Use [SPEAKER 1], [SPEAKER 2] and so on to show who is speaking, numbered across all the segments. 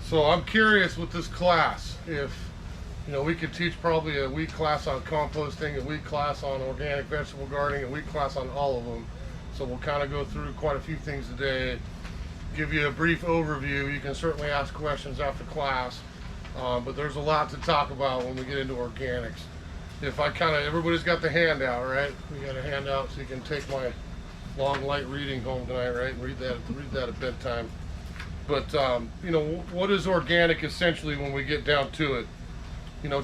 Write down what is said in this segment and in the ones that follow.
[SPEAKER 1] So I'm curious with this class, if we could teach probably a week class on composting, a week class on organic vegetable gardening, a week class on all of them. So we'll kind of go through quite a few things today, give you a brief overview. You can certainly ask questions after class, but there's a lot to talk about when we get into organics. If I everybody's got the handout, right? We got a handout so you can take my long light reading home tonight, right? Read that at bedtime. But what is organic essentially when we get down to it?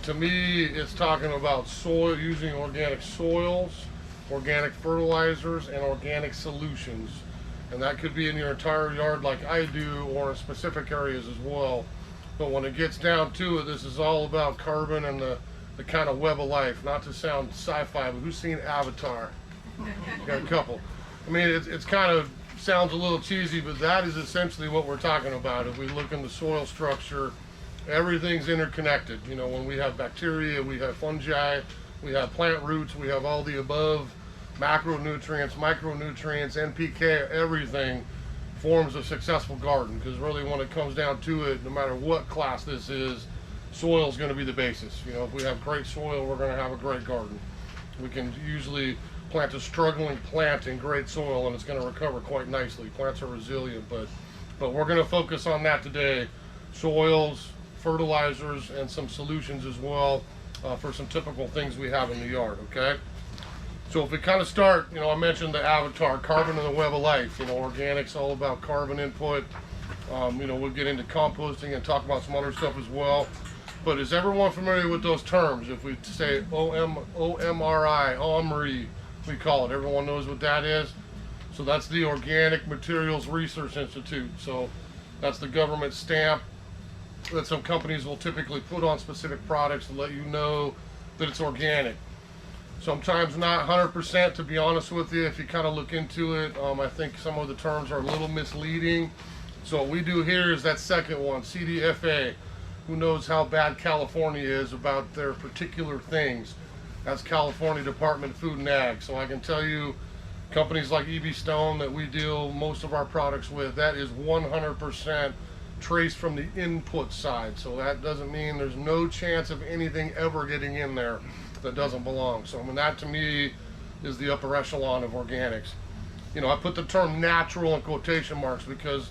[SPEAKER 1] To me, it's talking about soil, using organic soils, organic fertilizers, and organic solutions. And that could be in your entire yard like I do, or in specific areas as well. But when it gets down to it, this is all about carbon and the kind of web of life. Not to sound sci-fi, but who's seen Avatar? Got a couple. I mean, it's kind of sounds a little cheesy, but that is essentially what we're talking about. If we look in the soil structure, everything's interconnected. When we have bacteria, we have fungi, we have plant roots, we have all the above, macronutrients, micronutrients, NPK, everything forms a successful garden. Because really, when it comes down to it, no matter what class this is, soil is going to be the basis. If we have great soil, we're going to have a great garden. We can usually plant a struggling plant in great soil and it's going to recover quite nicely. Plants are resilient, but we're going to focus on that today. Soils, fertilizers, and some solutions as well for some typical things we have in the yard, okay? So if we kind of start, I mentioned the Avatar, carbon in the web of life. Organics all about carbon input. We'll get into composting and talk about some other stuff as well. But is everyone familiar with those terms? If we say OMRI, OMRI, we call it. Everyone knows what that is. So that's the Organic Materials Research Institute. So that's the government stamp that some companies will typically put on specific products to let you know that it's organic. Sometimes not 100%, to be honest with you. If you kind of look into it, I think some of the terms are a little misleading. So what we do here is that second one, CDFA. Who knows how bad California is about their particular things? That's California Department of Food and Ag. So I can tell you, companies like EB Stone that we deal most of our products with, that is 100% traced from the input side. So that doesn't mean there's no chance of anything ever getting in there that doesn't belong. So that to me is the upper echelon of organics. I put the term natural in quotation marks because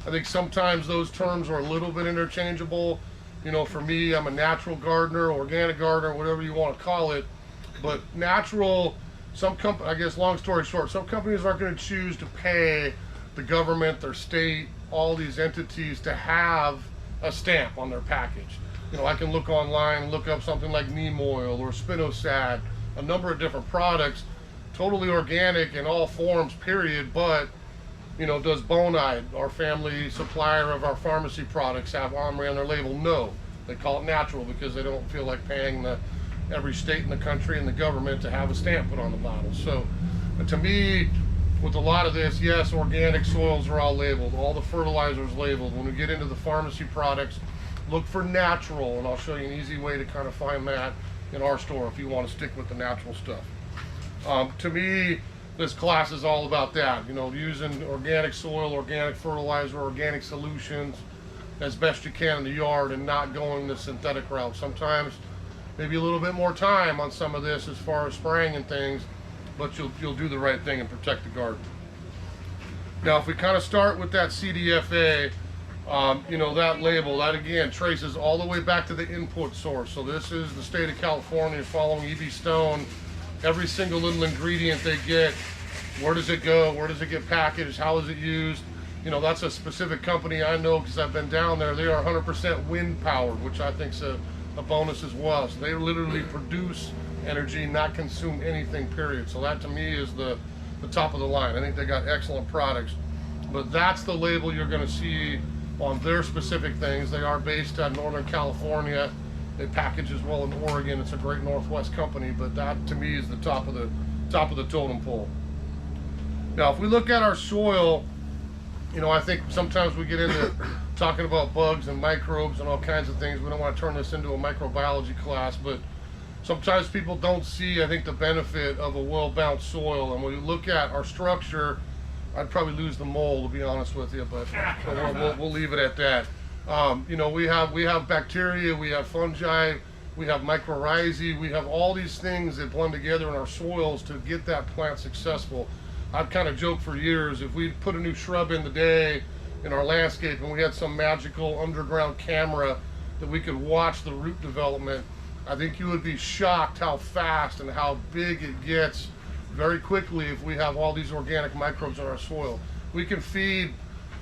[SPEAKER 1] I think sometimes those terms are a little bit interchangeable. For me, I'm a natural gardener, organic gardener, whatever you want to call it. But natural, I guess long story short, some companies aren't going to choose to pay the government, their state, all these entities to have a stamp on their package. I can look online, look up something like neem oil or spinosad, a number of different products, totally organic in all forms, period, but does Bonide, our family supplier of our pharmacy products, have OMRI on their label? No. They call it natural because they don't feel like paying every state in the country and the government to have a stamp put on the bottle. So to me, with a lot of this, yes, organic soils are all labeled, all the fertilizers labeled. When we get into the pharmacy products, look for natural, and I'll show you an easy way to kind of find that in our store if you want to stick with the natural stuff. To me, this class is all about that, using organic soil, organic fertilizer, organic solutions as best you can in the yard and not going the synthetic route. Sometimes maybe a little bit more time on some of this as far as spraying and things, but you'll do the right thing and protect the garden. Now, if we kind of start with that CDFA, that label, that again traces all the way back to the input source. So this is the state of California following EB Stone. Every single little ingredient they get, where does it go, where does it get packaged, how is it used? That's a specific company I know because I've been down there. They are 100% wind powered, which I think is a bonus as well. So they literally produce energy, not consume anything, period. So that to me is the top of the line. I think they got excellent products. But that's the label you're going to see on their specific things. They are based out of Northern California. They package as well in Oregon. It's a great Northwest company, but that to me is the top of the totem pole. Now, if we look at our soil, I think sometimes we get into talking about bugs and microbes and all kinds of things. We don't want to turn this into a microbiology class, but sometimes people don't see, I think, the benefit of a well-balanced soil. And when we look at our structure, I'd probably lose the mole, to be honest with you, but we'll leave it at that. You know, we have bacteria, we have fungi, we have mycorrhizae, we have all these things that blend together in our soils to get that plant successful. I've kind of joked for years, if we put a new shrub in today in our landscape and we had some magical underground camera that we could watch the root development, I think you would be shocked how fast and how big it gets very quickly if we have all these organic microbes in our soil. We can feed,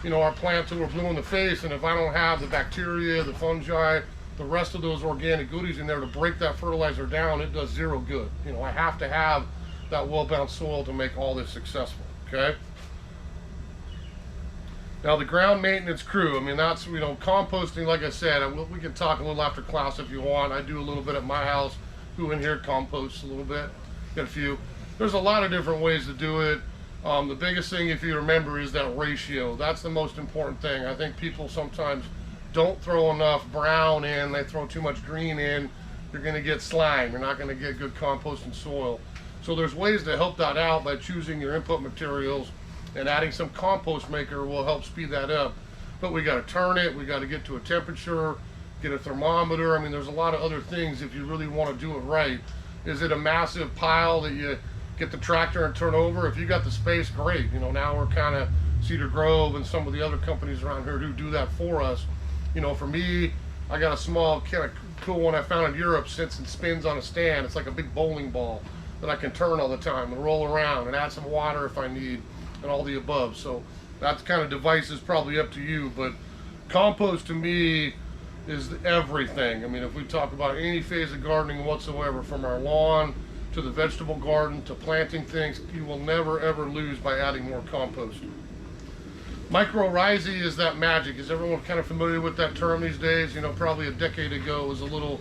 [SPEAKER 1] you know, our plant till we're blue in the face, and if I don't have the bacteria, the fungi, the rest of those organic goodies in there to break that fertilizer down, it does zero good. You know, I have to have that well-balanced soil to make all this successful, okay? Now the ground maintenance crew, I mean, that's, you know, composting, like I said, we can talk a little after class if you want. I do a little bit at my house. Who in here composts a little bit? Got a few. There's a lot of different ways to do it. The biggest thing, if you remember, is that ratio. That's the most important thing. I think people sometimes don't throw enough brown in, they throw too much green in, you're gonna get slime, you're not gonna get good composting soil. So there's ways to help that out by choosing your input materials, and adding some compost maker will help speed that up. But we gotta turn it, we gotta get to a temperature, get a thermometer. I mean, there's a lot of other things if you really wanna do it right. Is it a massive pile that you get the tractor and turn over? If you got the space, great. You know, now we're kind of Cedar Grove and some of the other companies around here who do that for us. You know, for me, I got a small kind of cool one I found in Europe, sits and spins on a stand. It's like a big bowling ball that I can turn all the time and roll around and add some water if I need, and all the above. So that kind of device is probably up to you, but compost to me is everything. I mean, if we talk about any phase of gardening whatsoever, from our lawn to the vegetable garden to planting things, you will never ever lose by adding more compost. Mycorrhizae is that magic. Is everyone kind of familiar with that term these days? You know, probably a decade ago it was a little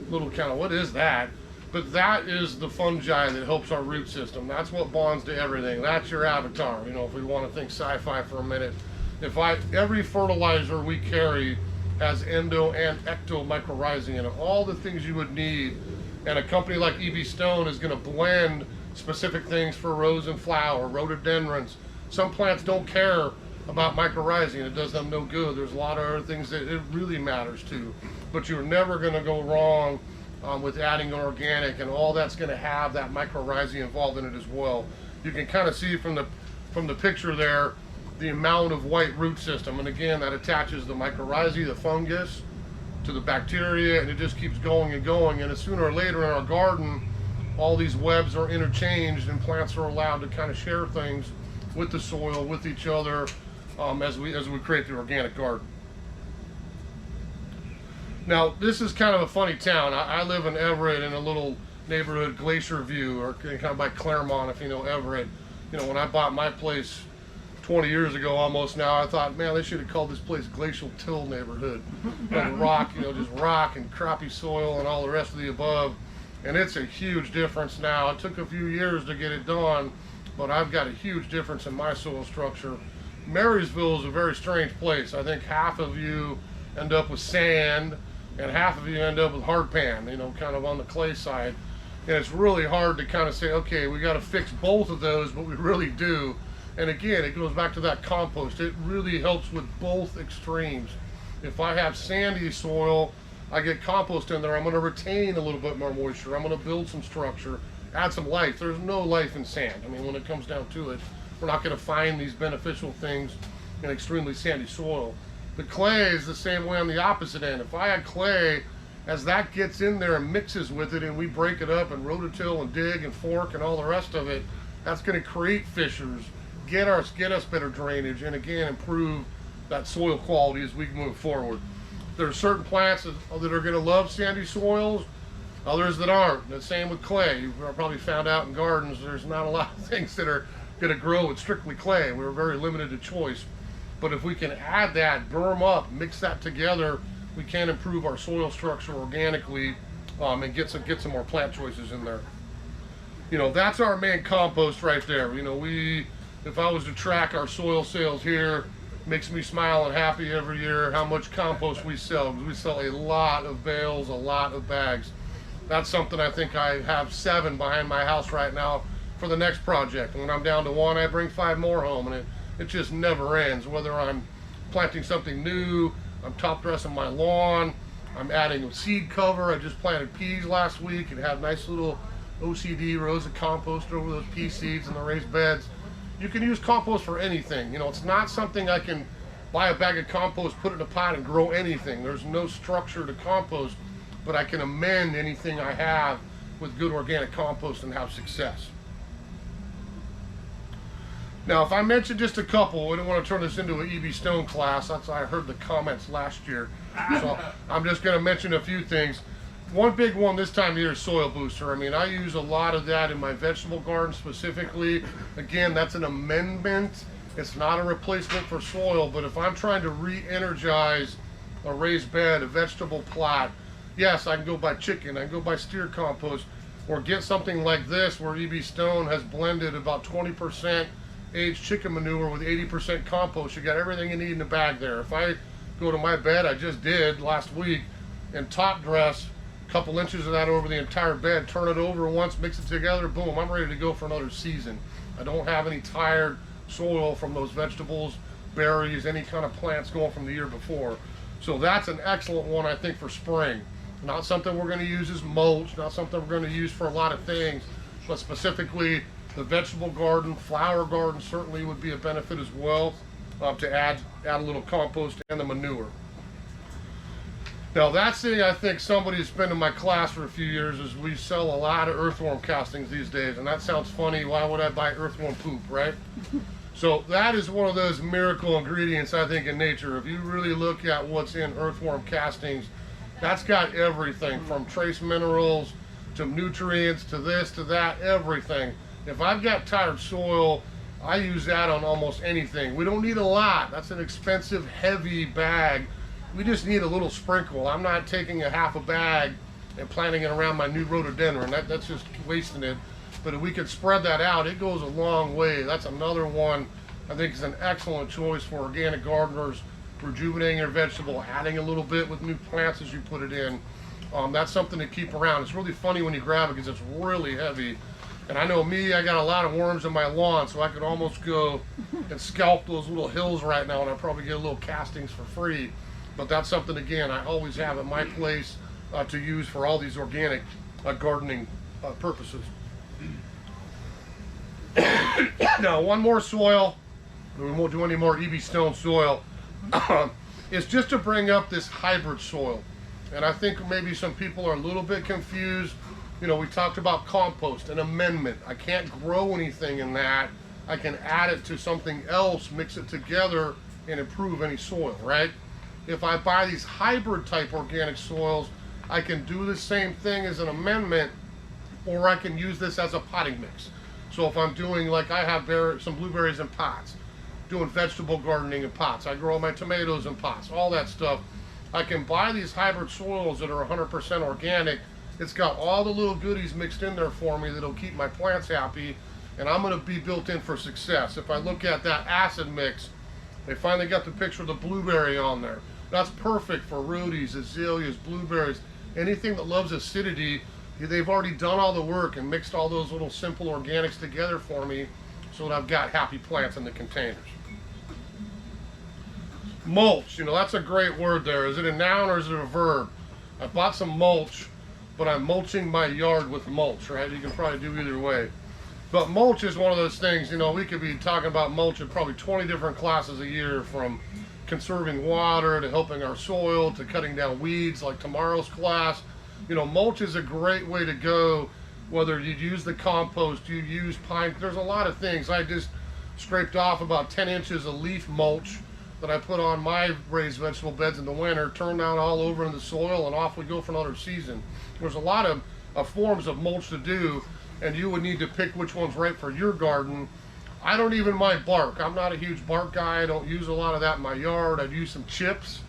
[SPEAKER 1] kind of, what is that? But that is the fungi that helps our root system. That's what bonds to everything. That's your avatar, you know, if we want to think sci-fi for a minute. Every fertilizer we carry has endo and ecto mycorrhizae in it, all the things you would need. And a company like E.B. Stone is going to blend specific things for rose and flower, rhododendrons. Some plants don't care about mycorrhizae and it does them no good. There's a lot of other things that it really matters to. But you're never going to go wrong with adding organic, and all that's going to have that mycorrhizae involved in it as well. You can kind of see from the picture there the amount of white root system, and again that attaches the mycorrhizae, the fungus, to the bacteria, and it just keeps going and going. And sooner or later in our garden, all these webs are interchanged and plants are allowed to kind of share things with the soil, with each other, as we create the organic garden. Now, this is kind of a funny town. I live in Everett in a little neighborhood, Glacier View, or kind of by Claremont, if you know Everett. You know, when I bought my place 20 years ago almost now, I thought, man, they should have called this place Glacial Till Neighborhood. And rock, you know, just rock and crappy soil and all the rest of the above. And it's a huge difference now. It took a few years to get it done, but I've got a huge difference in my soil structure. Marysville is a very strange place. I think half of you end up with sand and half of you end up with hardpan, you know, kind of on the clay side. And it's really hard to kind of say, okay, we got to fix both of those, but we really do. And again, it goes back to that compost. It really helps with both extremes. If I have sandy soil, I get compost in there, I'm going to retain a little bit more moisture. I'm going to build some structure, add some life. There's no life in sand. I mean, when it comes down to it, we're not going to find these beneficial things in extremely sandy soil. The clay is the same way on the opposite end. If I add clay, as that gets in there and mixes with it and we break it up and rototill and dig and fork and all the rest of it, that's going to create fissures, get us better drainage, and again improve that soil quality as we move forward. There are certain plants that are going to love sandy soils, others that aren't. The same with clay. You've probably found out in gardens there's not a lot of things that are going to grow with strictly clay. We're very limited to choice. But if we can add that, berm up, mix that together, we can improve our soil structure organically and get some more plant choices in there. You know, that's our main compost right there. You know, if I was to track our soil sales here, makes me smile and happy every year how much compost we sell. We sell a lot of bales, a lot of bags. That's something I think I have 7 behind my house right now for the next project. And when I'm down to 1, I bring 5 more home, and it just never ends. Whether I'm planting something new, I'm top dressing my lawn. I'm adding seed cover. I just planted peas last week and had nice little OCD rows of compost over those pea seeds in the raised beds. You can use compost for anything. You know, it's not something I can buy a bag of compost, put it in a pot, and grow anything. There's no structure to compost, but I can amend anything I have with good organic compost and have success. Now, if I mention just a couple, we don't want to turn this into an E.B. Stone class. That's I heard the comments last year. So I'm just going to mention a few things. One big one this time of year is soil booster. I mean, I use a lot of that in my vegetable garden specifically. Again, that's an amendment. It's not a replacement for soil, but if I'm trying to re-energize a raised bed, a vegetable plot, yes, I can go buy chicken, I can go buy steer compost, or get something like this where E.B. Stone has blended about 20% aged chicken manure with 80% compost. You got everything you need in the bag there. If I go to my bed, I just did last week, and top dress a couple inches of that over the entire bed, turn it over once, mix it together, boom, I'm ready to go for another season. I don't have any tired soil from those vegetables, berries, any kind of plants going from the year before. So that's an excellent one, I think, for spring. Not something we're going to use as mulch, not something we're going to use for a lot of things, but specifically the vegetable garden, flower garden certainly would be a benefit as well, to add a little compost and the manure. Now that's the thing I think somebody's been in my class for a few years is we sell a lot of earthworm castings these days, and that sounds funny. Why would I buy earthworm poop, right? So that is one of those miracle ingredients I think in nature. If you really look at what's in earthworm castings, that's got everything from trace minerals to nutrients to this to that, everything. If I've got tired soil, I use that on almost anything. We don't need a lot. That's an expensive, heavy bag. We just need a little sprinkle. I'm not taking a half a bag and planting it around my new rhododendron. That's just wasting it. But if we could spread that out, it goes a long way. That's another one I think is an excellent choice for organic gardeners, rejuvenating your vegetable, adding a little bit with new plants as you put it in. That's something to keep around. It's really funny when you grab it because it's really heavy. And I know me, I got a lot of worms in my lawn, so I could almost go and scalp those little hills right now, and I'd probably get a little castings for free. But that's something, again, I always have at my place to use for all these organic gardening purposes. Now, one more soil, we won't do any more E.B. Stone soil, is just to bring up this hybrid soil. And I think maybe some people are a little bit confused. You know, we talked about compost, an amendment. I can't grow anything in that. I can add it to something else, mix it together, and improve any soil, right? If I buy these hybrid type organic soils, I can do the same thing as an amendment, or I can use this as a potting mix. So if I'm doing, like I have some blueberries in pots, doing vegetable gardening in pots, I grow my tomatoes in pots, all that stuff. I can buy these hybrid soils that are 100% organic. It's got all the little goodies mixed in there for me that'll keep my plants happy, and I'm going to be built in for success. If I look at that acid mix, they finally got the picture of the blueberry on there. That's perfect for rhodies, azaleas, blueberries, anything that loves acidity. They've already done all the work and mixed all those little simple organics together for me so that I've got happy plants in the containers. Mulch, you know, that's a great word there. Is it a noun or is it a verb? I bought some mulch, but I'm mulching my yard with mulch, right? You can probably do either way. But mulch is one of those things, you know, we could be talking about mulch in probably 20 different classes a year, from conserving water to helping our soil to cutting down weeds like tomorrow's class. You know, mulch is a great way to go, whether you use the compost, you use pine, there's a lot of things. I just scraped off about 10 inches of leaf mulch that I put on my raised vegetable beds in the winter, turned out all over in the soil, and off we go for another season. There's a lot of forms of mulch to do, and you would need to pick which one's right for your garden. I don't even mind bark. I'm not a huge bark guy. I don't use a lot of that in my yard. I'd use some chips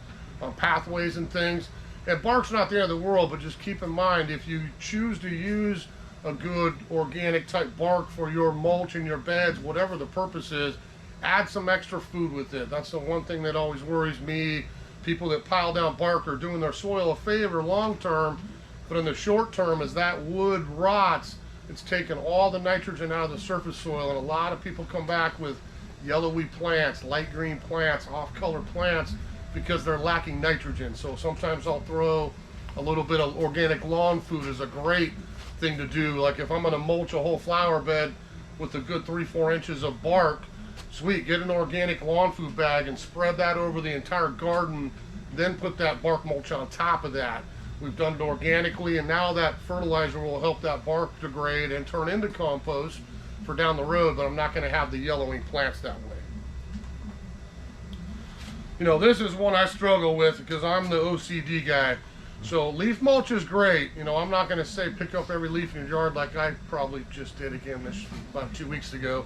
[SPEAKER 1] on pathways and things. And bark's not the end of the world, but just keep in mind, if you choose to use a good organic type bark for your mulch in your beds, whatever the purpose is, add some extra food with it. That's the one thing that always worries me. People that pile down bark are doing their soil a favor long term, but in the short term, as that wood rots, it's taken all the nitrogen out of the surface soil, and a lot of people come back with yellowy plants, light green plants, off-color plants, because they're lacking nitrogen. So sometimes I'll throw a little bit of organic lawn food is a great thing to do. Like if I'm going to mulch a whole flower bed with a good 3-4 inches of bark, sweet, get an organic lawn food bag and spread that over the entire garden, then put that bark mulch on top of that. We've done it organically, and now that fertilizer will help that bark degrade and turn into compost for down the road, but I'm not going to have the yellowing plants that way. You know, this is one I struggle with because I'm the OCD guy. So leaf mulch is great. You know, I'm not going to say pick up every leaf in your yard like I probably just did again about 2 weeks ago.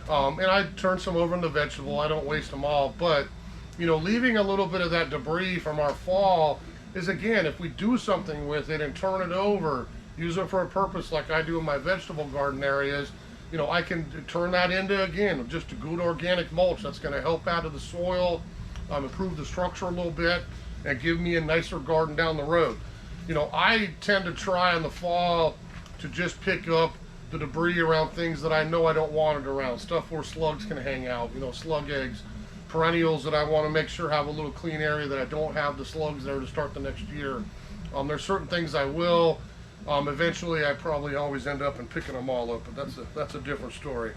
[SPEAKER 1] And I turn some over into vegetable. I don't waste them all. But, you know, leaving a little bit of that debris from our fall is, again, if we do something with it and turn it over, use it for a purpose like I do in my vegetable garden areas, you know, I can turn that into, again, just a good organic mulch that's going to help out of the soil, improve the structure a little bit, and give me a nicer garden down the road. You know, I tend to try in the fall to just pick up the debris around things that I know I don't want it around, stuff where slugs can hang out, you know, slug eggs, perennials that I want to make sure have a little clean area that I don't have the slugs there to start the next year. There's certain things I will. Eventually I probably always end up in picking them all up, but that's a different story.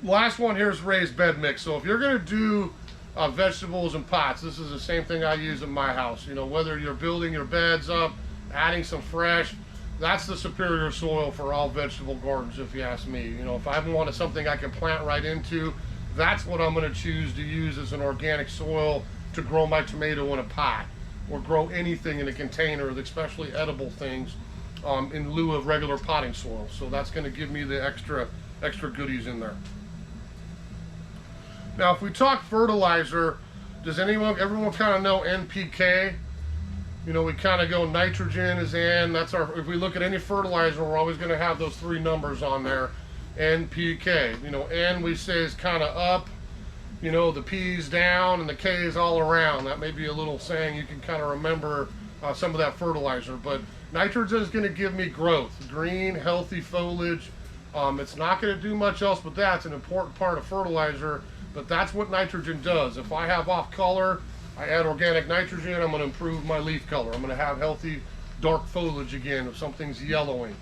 [SPEAKER 1] Last one here is raised bed mix. So if you're going to do vegetables and pots, this is the same thing I use in my house. You know, whether you're building your beds up, adding some fresh, that's the superior soil for all vegetable gardens, if you ask me. You know, if I wanted something I can plant right into, that's what I'm going to choose to use as an organic soil to grow my tomato in a pot, or grow anything in a container, especially edible things, in lieu of regular potting soil. So that's going to give me the extra goodies in there. Now, if we talk fertilizer, does everyone kind of know NPK? You know, we kind of go nitrogen is N. That's if we look at any fertilizer, we're always going to have those 3 numbers on there. NPK. You know, N we say is kind of up. You know, the P is down and the K is all around. That may be a little saying you can kind of remember some of that fertilizer. But nitrogen is going to give me growth, green, healthy foliage. It's not going to do much else, but that's an important part of fertilizer. But that's what nitrogen does. If I have off color, I add organic nitrogen, I'm going to improve my leaf color. I'm going to have healthy dark foliage again if something's yellowing.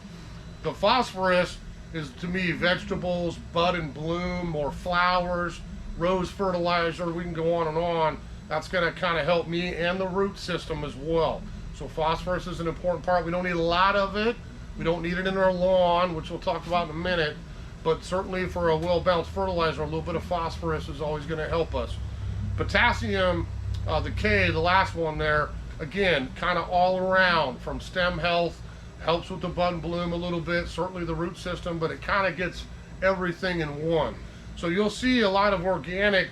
[SPEAKER 1] The phosphorus is, to me, vegetables, bud and bloom, or flowers, rose fertilizer, we can go on and on. That's going to kind of help me and the root system as well. So phosphorus is an important part. We don't need a lot of it. We don't need it in our lawn, which we'll talk about in a minute. But certainly for a well-balanced fertilizer, a little bit of phosphorus is always going to help us. Potassium, the K, the last one there, again, kind of all around, from stem health, helps with the bud and bloom a little bit, certainly the root system, but it kind of gets everything in one. So you'll see a lot of organic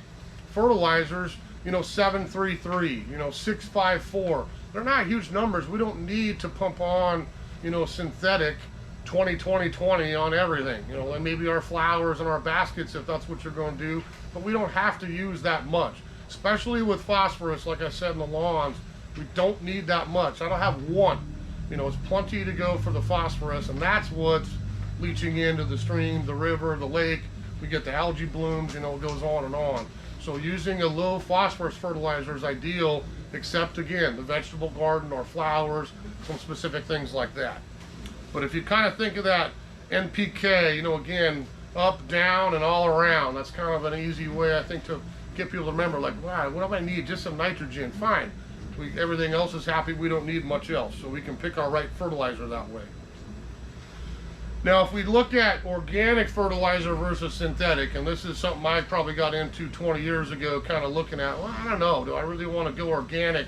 [SPEAKER 1] fertilizers, you know, 733, you know, 654. They're not huge numbers. We don't need to pump on, you know, synthetic 20-20-20 on everything. You know, and maybe our flowers and our baskets if that's what you're going to do, but we don't have to use that much, especially with phosphorus. Like I said, in the lawns, we don't need that much. I don't have one. You know, it's plenty to go for the phosphorus, and that's what's leaching into the stream, the river, the lake. We get the algae blooms, you know, it goes on and on. So using a low phosphorus fertilizer is ideal, except again, the vegetable garden or flowers, some specific things like that. But if you kind of think of that NPK, you know, again, up, down, and all around, that's kind of an easy way, I think, to get people to remember, like, wow, what do I need? Just some nitrogen, fine. Everything else is happy, we don't need much else. So we can pick our right fertilizer that way. Now, if we look at organic fertilizer versus synthetic, and this is something I probably got into 20 years ago, kind of looking at, well, I don't know, do I really want to go organic?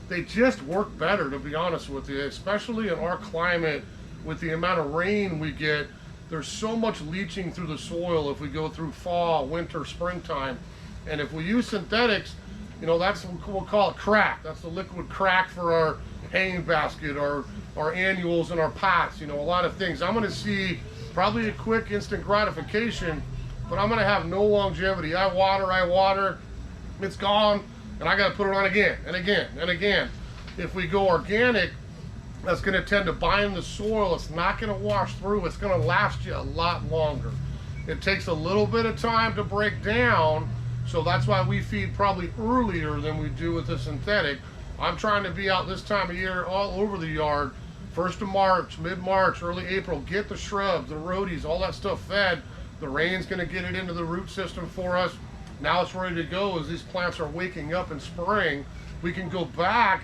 [SPEAKER 1] They just work better, to be honest with you, especially in our climate with the amount of rain we get. There's so much leaching through the soil if we go through fall, winter, springtime. And if we use synthetics, you know, that's what we'll call it crack. That's the liquid crack for our hanging basket, our annuals and our pots, you know, a lot of things. I'm going to see probably a quick instant gratification, but I'm going to have no longevity. I water, it's gone, and I got to put it on again and again and again. If we go organic, that's going to tend to bind the soil. It's not going to wash through. It's going to last you a lot longer. It takes a little bit of time to break down, So that's why we feed probably earlier than we do with the synthetic. I'm trying to be out this time of year all over the yard, 1st of March, mid-March, early April, get the shrubs, the rhodies, all that stuff fed. The rain's gonna get it into the root system for us. Now it's ready to go. As these plants are waking up in spring, we can go back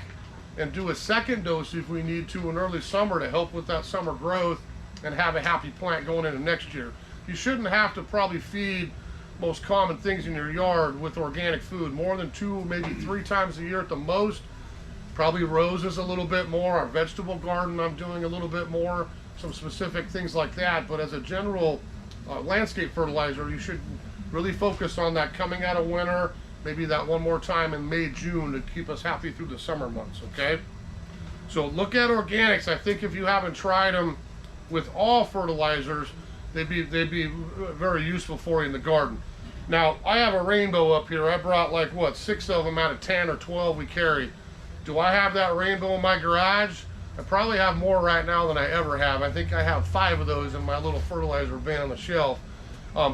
[SPEAKER 1] and do a second dose if we need to in early summer to help with that summer growth and have a happy plant going into next year. You shouldn't have to probably feed most common things in your yard with organic food more than 2, maybe 3 times a year at the most. Probably roses a little bit more. Our vegetable garden I'm doing a little bit more, some specific things like that. But as a general landscape fertilizer, you should really focus on that coming out of winter, maybe that one more time in May, June to keep us happy through the summer months, okay? So look at organics. I think if you haven't tried them with all fertilizers, they'd be very useful for you in the garden. Now, I have a rainbow up here. I brought like, what, 6 of them out of 10 or 12 we carry. Do I have that rainbow in my garage? I probably have more right now than I ever have. I think I have 5 of those in my little fertilizer bin on the shelf.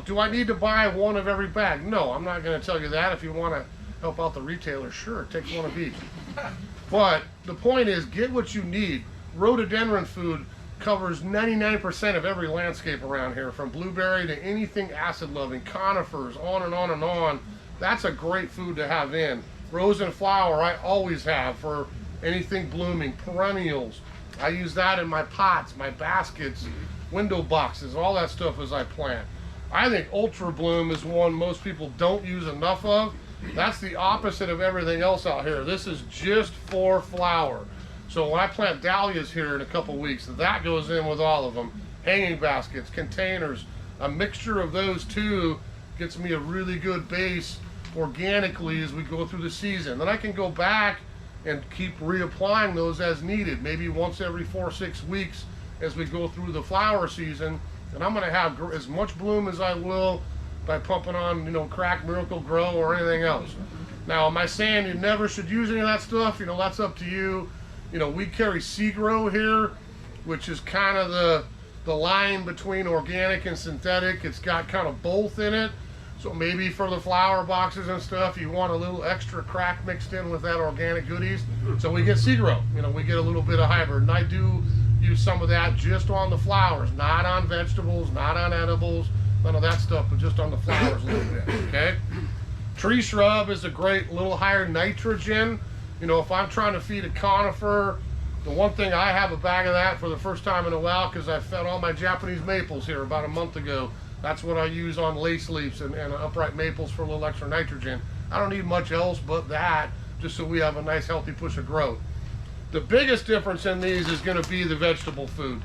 [SPEAKER 1] Do I need to buy 1 of every bag? No, I'm not going to tell you that. If you want to help out the retailer, sure, take 1 of each. But the point is, get what you need. Rhododendron food covers 99% of every landscape around here, from blueberry to anything acid-loving, conifers, on and on and on. That's a great food to have in. Rose and flower I always have for anything blooming, perennials. I use that in my pots, my baskets, window boxes, all that stuff as I plant. I think Ultra Bloom is one most people don't use enough of. That's the opposite of everything else out here. This is just for flower. So when I plant dahlias here in a couple weeks, that goes in with all of them. Hanging baskets, containers, a mixture of those two gets me a really good base organically as we go through the season. Then I can go back and keep reapplying those as needed, maybe once every 4 or 6 weeks as we go through the flower season. And I'm going to have as much bloom as I will by pumping on, Crack, Miracle Grow, or anything else. Now, am I saying you never should use any of that stuff? That's up to you. We carry Grow here, which is kind of the line between organic and synthetic. It's got kind of both in it. So maybe for the flower boxes and stuff, you want a little extra crack mixed in with that organic goodies. So we get Grow. We get a little bit of hybrid. And I do use some of that just on the flowers, not on vegetables, not on edibles, none of that stuff, but just on the flowers a little bit, okay? Tree shrub is a great little higher nitrogen. If I'm trying to feed a conifer, the one thing I have a bag of that for the first time in a while, because I fed all my Japanese maples here about a month ago. That's what I use on lace leaves and upright maples for a little extra nitrogen. I don't need much else but that, just so we have a nice healthy push of growth. The biggest difference in these is going to be the vegetable food.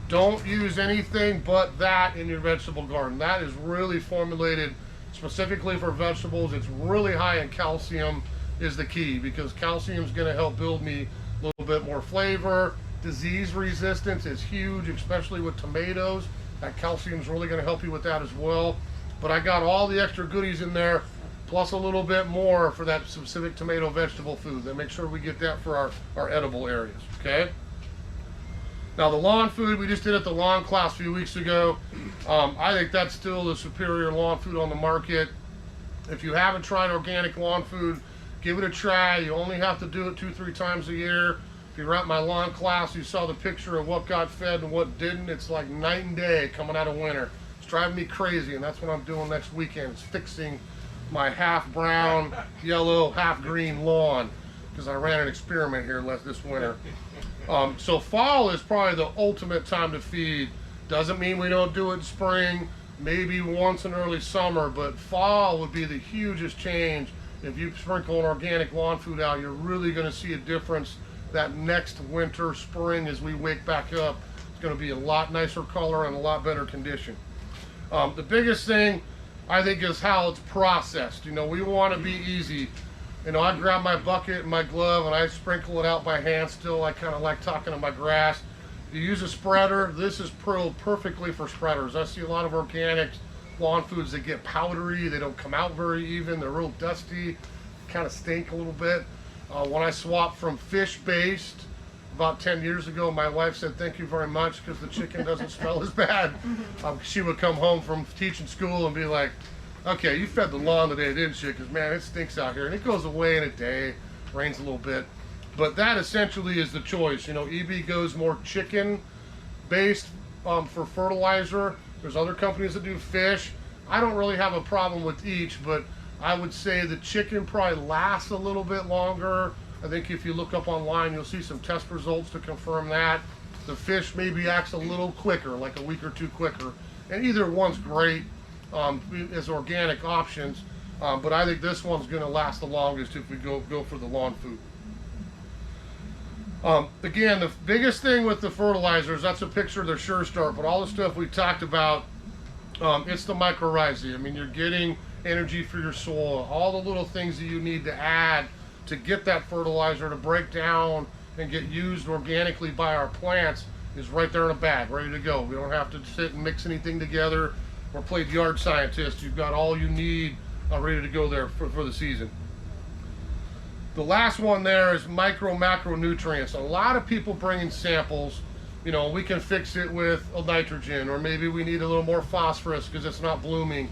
[SPEAKER 1] Don't use anything but that in your vegetable garden. That is really formulated specifically for vegetables. It's really high in calcium is the key, because calcium is going to help build me a little bit more flavor. Disease resistance is huge, especially with tomatoes. That calcium is really going to help you with that as well. But I got all the extra goodies in there, plus a little bit more for that specific tomato vegetable food. Then make sure we get that for our edible areas, okay? Now the lawn food, we just did at the lawn class a few weeks ago. I think that's still the superior lawn food on the market. If you haven't tried organic lawn food, give it a try. You only have to do it 2-3 times a year. If you're at my lawn class, you saw the picture of what got fed and what didn't. It's like night and day coming out of winter. It's driving me crazy, and that's what I'm doing next weekend. It's fixing my half brown, yellow, half green lawn, because I ran an experiment here this winter. So fall is probably the ultimate time to feed. Doesn't mean we don't do it in spring, maybe once in early summer, but fall would be the hugest change. If you sprinkle an organic lawn food out, you're really going to see a difference that next winter, spring, as we wake back up. It's going to be a lot nicer color and a lot better condition. The biggest thing, I think, is how it's processed. We want to be easy. I grab my bucket and my glove and I sprinkle it out by hand still. I kind of like talking to my grass. You use a spreader. This is perfectly for spreaders. I see a lot of organic lawn foods that get powdery. They don't come out very even. They're real dusty, kind of stink a little bit. When I swapped from fish-based about 10 years ago, my wife said, thank you very much, because the chicken doesn't smell as bad. She would come home from teaching school and be like, Okay, you fed the lawn today, didn't you? Because, man, it stinks out here. And it goes away in a day. Rains a little bit. But that essentially is the choice. You know, EB goes more chicken-based for fertilizer. There's other companies that do fish. I don't really have a problem with each, but I would say the chicken probably lasts a little bit longer. I think if you look up online, you'll see some test results to confirm that. The fish maybe acts a little quicker, like a week or two quicker. And either one's great as organic options, but I think this one's going to last the longest if we go for the lawn food. Again, the biggest thing with the fertilizers, that's a picture of their Sure Start, but all the stuff we talked about, it's the mycorrhizae. I mean, you're getting energy for your soil, all the little things that you need to add to get that fertilizer to break down and get used organically by our plants is right there in a bag, ready to go. We don't have to sit and mix anything together or play yard scientist. You've got all you need ready to go there for the season. The last one there is macronutrients. A lot of people bring in samples. You know, we can fix it with a nitrogen, or maybe we need a little more phosphorus because it's not blooming.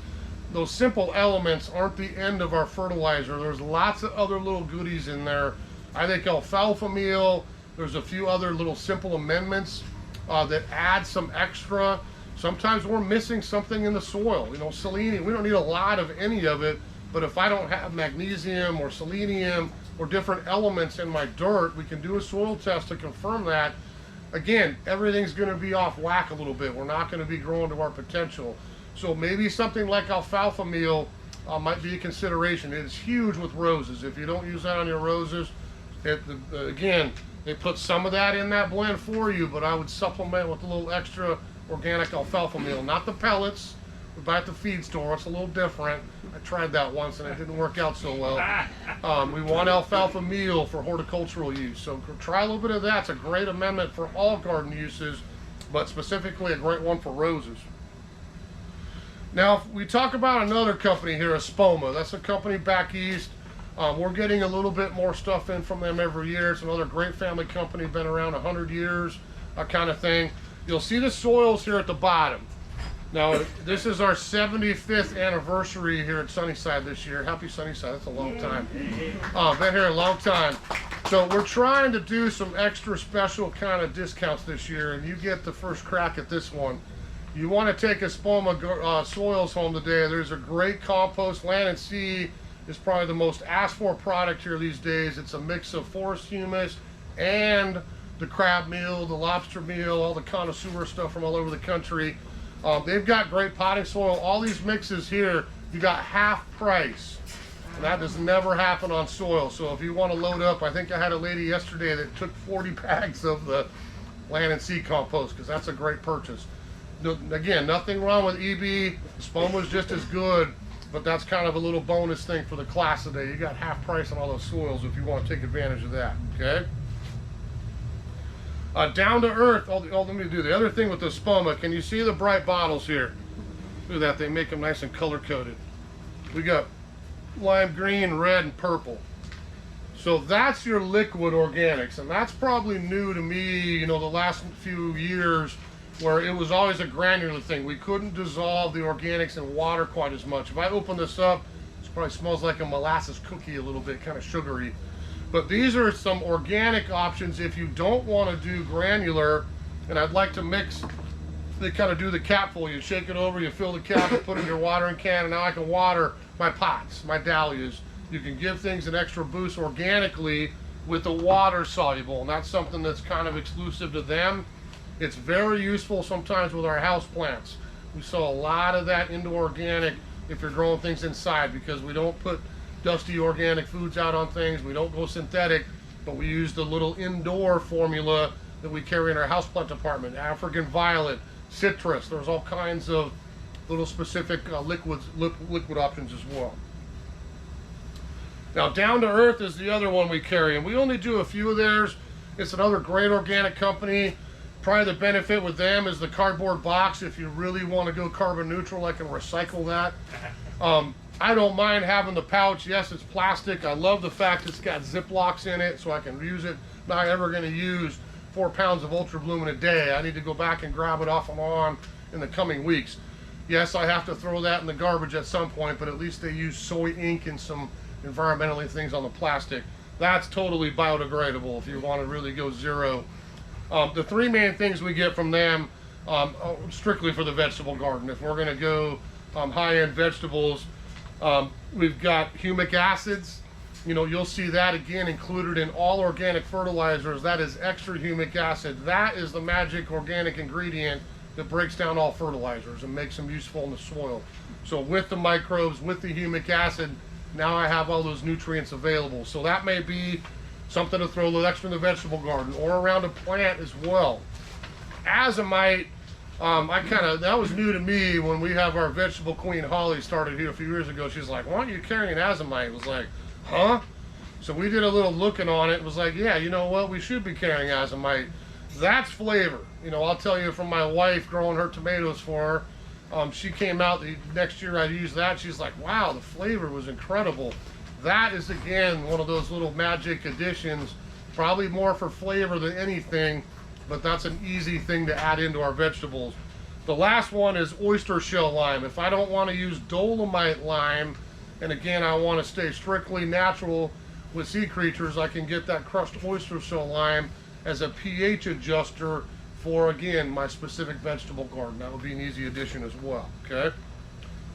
[SPEAKER 1] Those simple elements aren't the end of our fertilizer. There's lots of other little goodies in there. I think alfalfa meal, there's a few other little simple amendments that add some extra. Sometimes we're missing something in the soil. You know, selenium, we don't need a lot of any of it, but if I don't have magnesium or selenium or different elements in my dirt, we can do a soil test to confirm that. Again, everything's going to be off whack a little bit. We're not going to be growing to our potential. So maybe something like alfalfa meal might be a consideration. It's huge with roses. If you don't use that on your roses, again, they put some of that in that blend for you, but I would supplement with a little extra organic alfalfa meal. Not the pellets. We buy at the feed store. It's a little different. I tried that once and it didn't work out so well. We want alfalfa meal for horticultural use. So try a little bit of that. It's a great amendment for all garden uses, but specifically a great one for roses. Now, if we talk about another company here, Espoma. That's a company back east. We're getting a little bit more stuff in from them every year. It's another great family company, been around 100 years, kind of thing. You'll see the soils here at the bottom. Now, this is our 75th anniversary here at Sunnyside this year. Happy Sunnyside, that's a long time. Been here a long time. So we're trying to do some extra special kind of discounts this year, and you get the first crack at this one. You want to take Espoma soils home today. There's a great compost. Land and Sea is probably the most asked for product here these days. It's a mix of forest humus and the crab meal, the lobster meal, all the connoisseur stuff from all over the country. They've got great potting soil. All these mixes here, you got half price. And that does never happen on soil. So if you want to load up, I think I had a lady yesterday that took 40 bags of the Land and Sea compost, because that's a great purchase. Again, nothing wrong with EB. Espoma is just as good, but that's kind of a little bonus thing for the class today. You got half price on all those soils if you want to take advantage of that, okay? Down to earth, let me do the other thing with the Espoma. Can you see the bright bottles here? Look at that, they make them nice and color coded. We got lime green, red, and purple. So that's your liquid organics, and that's probably new to me, you know, the last few years, where it was always a granular thing. We couldn't dissolve the organics in water quite as much. If I open this up, it probably smells like a molasses cookie a little bit, kind of sugary. But these are some organic options if you don't want to do granular, and I'd like to mix, they kind of do the cap for you. Shake it over, you fill the cap, you put it in your watering can, and now I can water my pots, my dahlias. You can give things an extra boost organically with the water soluble, and that's something that's kind of exclusive to them. It's very useful sometimes with our house plants. We saw a lot of that indoor organic if you're growing things inside, because we don't put dusty organic foods out on things. We don't go synthetic, but we use the little indoor formula that we carry in our houseplant department. African violet, citrus, there's all kinds of little specific liquid options as well. Now, Down to Earth is the other one we carry, and we only do a few of theirs. It's another great organic company. Probably the benefit with them is the cardboard box. If you really want to go carbon neutral, I can recycle that. I don't mind having the pouch. Yes, it's plastic. I love the fact it's got Ziplocs in it, so I can use it. Not ever going to use 4 pounds of Ultra Bloom in a day. I need to go back and grab it off and on in the coming weeks. Yes, I have to throw that in the garbage at some point, but at least they use soy ink and some environmentally things on the plastic. That's totally biodegradable if you want to really go zero. The three main things we get from them, strictly for the vegetable garden, if we're going to go high-end vegetables, we've got humic acids. You know, you'll see that again included in all organic fertilizers. That is extra humic acid. That is the magic organic ingredient that breaks down all fertilizers and makes them useful in the soil. So with the microbes, with the humic acid, now I have all those nutrients available. So that may be something to throw a little extra in the vegetable garden or around a plant as well. Azomite, that was new to me when we have our vegetable queen Holly started here a few years ago. She's like, why aren't you carrying azomite? It was like, huh? So we did a little looking on it. It was like, yeah, you know what? We should be carrying azomite. That's flavor. You know, I'll tell you from my wife growing her tomatoes for her. She came out the next year I used that. She's like, wow, the flavor was incredible. That is, again, one of those little magic additions, probably more for flavor than anything, but that's an easy thing to add into our vegetables. The last one is oyster shell lime. If I don't want to use dolomite lime, and again, I want to stay strictly natural with sea creatures, I can get that crushed oyster shell lime as a pH adjuster for, again, my specific vegetable garden. That would be an easy addition as well, okay?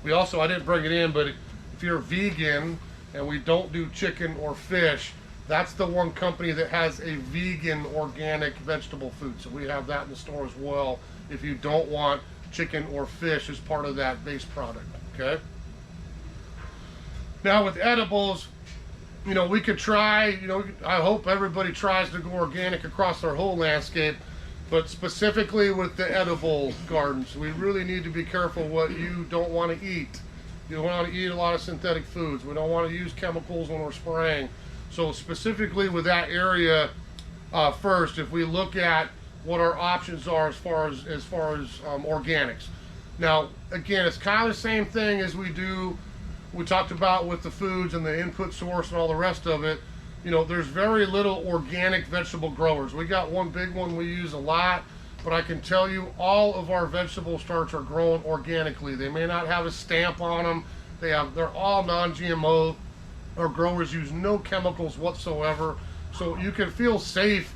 [SPEAKER 1] We also, I didn't bring it in, but if you're vegan and we don't do chicken or fish, that's the one company that has a vegan organic vegetable food. So we have that in the store as well if you don't want chicken or fish as part of that base product, okay? Now with edibles, you know, we could try, you know, I hope everybody tries to go organic across their whole landscape, but specifically with the edible gardens, we really need to be careful what you don't want to eat. You don't want to eat a lot of synthetic foods. We don't want to use chemicals when we're spraying. So specifically with that area, first, if we look at what our options are as far as organics. Now, again, it's kind of the same thing as we talked about with the foods and the input source and all the rest of it. You know, there's very little organic vegetable growers. We got one big one we use a lot, but I can tell you all of our vegetable starts are grown organically. They may not have a stamp on them. They're all non-GMO. Our growers use no chemicals whatsoever. So you can feel safe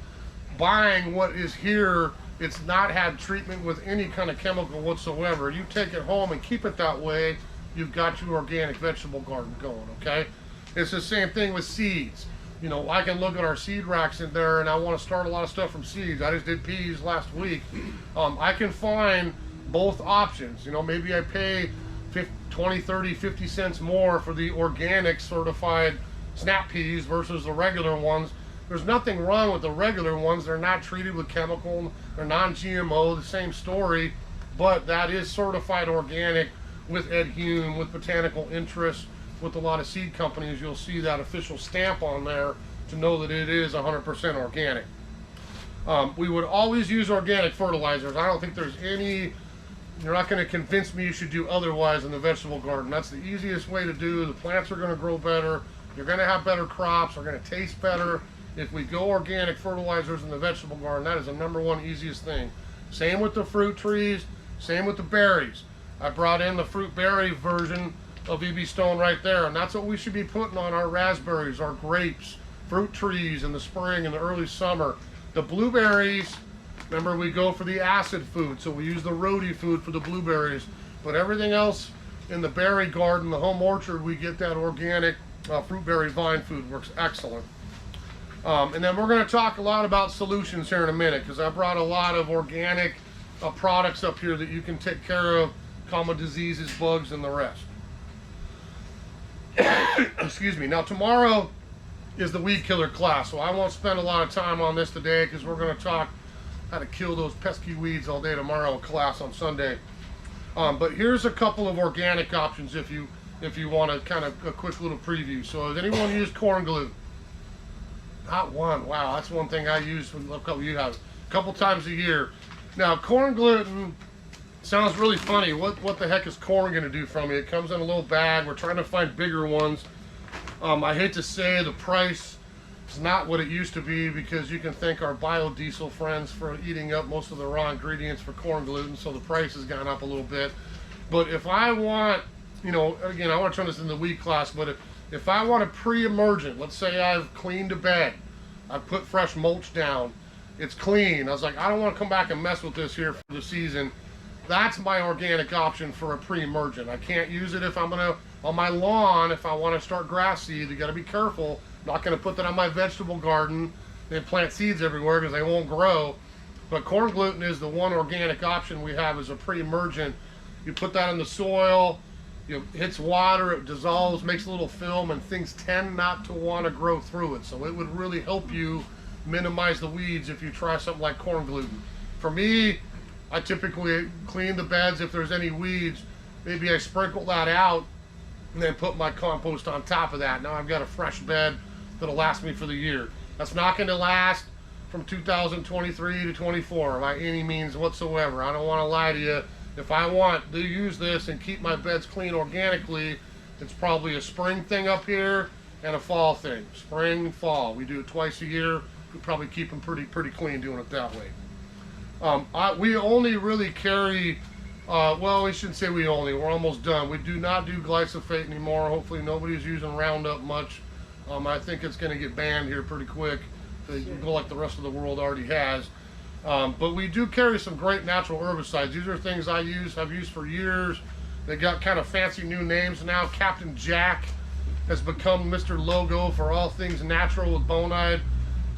[SPEAKER 1] buying what is here. It's not had treatment with any kind of chemical whatsoever. You take it home and keep it that way, you've got your organic vegetable garden going, okay? It's the same thing with seeds. You know, I can look at our seed racks in there and I want to start a lot of stuff from seeds. I just did peas last week. I can find both options. You know, maybe I pay 20, 30, 50 cents more for the organic certified snap peas versus the regular ones. There's nothing wrong with the regular ones. They're not treated with chemical. They're non-GMO, the same story, but that is certified organic with Ed Hume, with botanical interest, with a lot of seed companies. You'll see that official stamp on there to know that it is 100% organic. We would always use organic fertilizers. I don't think there's any, you're not going to convince me you should do otherwise in the vegetable garden. That's the easiest way to do. The plants are going to grow better. You're going to have better crops. They're going to taste better. If we go organic fertilizers in the vegetable garden, that is the #1 easiest thing. Same with the fruit trees, same with the berries. I brought in the fruit berry version of EB Stone right there, and that's what we should be putting on our raspberries, our grapes, fruit trees in the spring and the early summer. The blueberries, remember, we go for the acid food, so we use the rhodey food for the blueberries, but everything else in the berry garden, the home orchard, we get that organic fruit berry vine food. Works excellent. And then we're going to talk a lot about solutions here in a minute, because I brought a lot of organic products up here that you can take care of common diseases, bugs, and the rest. Excuse me. Now tomorrow is the weed killer class, so I won't spend a lot of time on this today, because we're going to talk how to kill those pesky weeds all day tomorrow in class on Sunday. But here's a couple of organic options if you want to kind of a quick little preview. So has anyone used corn glue? Not one. Wow, that's one thing I use. You have a couple times a year. Now corn gluten sounds really funny. What the heck is corn going to do for me? It comes in a little bag. We're trying to find bigger ones. I hate to say the price is not what it used to be, because you can thank our biodiesel friends for eating up most of the raw ingredients for corn gluten, so the price has gone up a little bit. But if I want, you know, again, I want to turn this into the weed class, but if I want a pre-emergent, let's say I've cleaned a bed, I've put fresh mulch down, it's clean. I was like, I don't want to come back and mess with this here for the season. That's my organic option for a pre-emergent. I can't use it if I'm gonna, on my lawn, if I want to start grass seed. You got to be careful. I'm not gonna put that on my vegetable garden and plant seeds everywhere because they won't grow. But corn gluten is the one organic option we have as a pre-emergent. You put that in the soil, it hits water, it dissolves, makes a little film, and things tend not to want to grow through it. So it would really help you minimize the weeds if you try something like corn gluten. For me, I typically clean the beds if there's any weeds. Maybe I sprinkle that out and then put my compost on top of that. Now I've got a fresh bed that'll last me for the year. That's not going to last from 2023 to 24 by any means whatsoever. I don't want to lie to you. If I want to use this and keep my beds clean organically, it's probably a spring thing up here and a fall thing. Spring, fall. We do it twice a year. We probably keep them pretty clean doing it that way. We only really carry, well, we shouldn't say we only, we're almost done. We do not do glyphosate anymore. Hopefully nobody's using Roundup much. I think it's going to get banned here pretty quick. They go like the rest of the world already has. But we do carry some great natural herbicides. These are things I've used for years. They got kind of fancy new names now. Captain Jack has become Mr. Logo for all things natural with Bonide.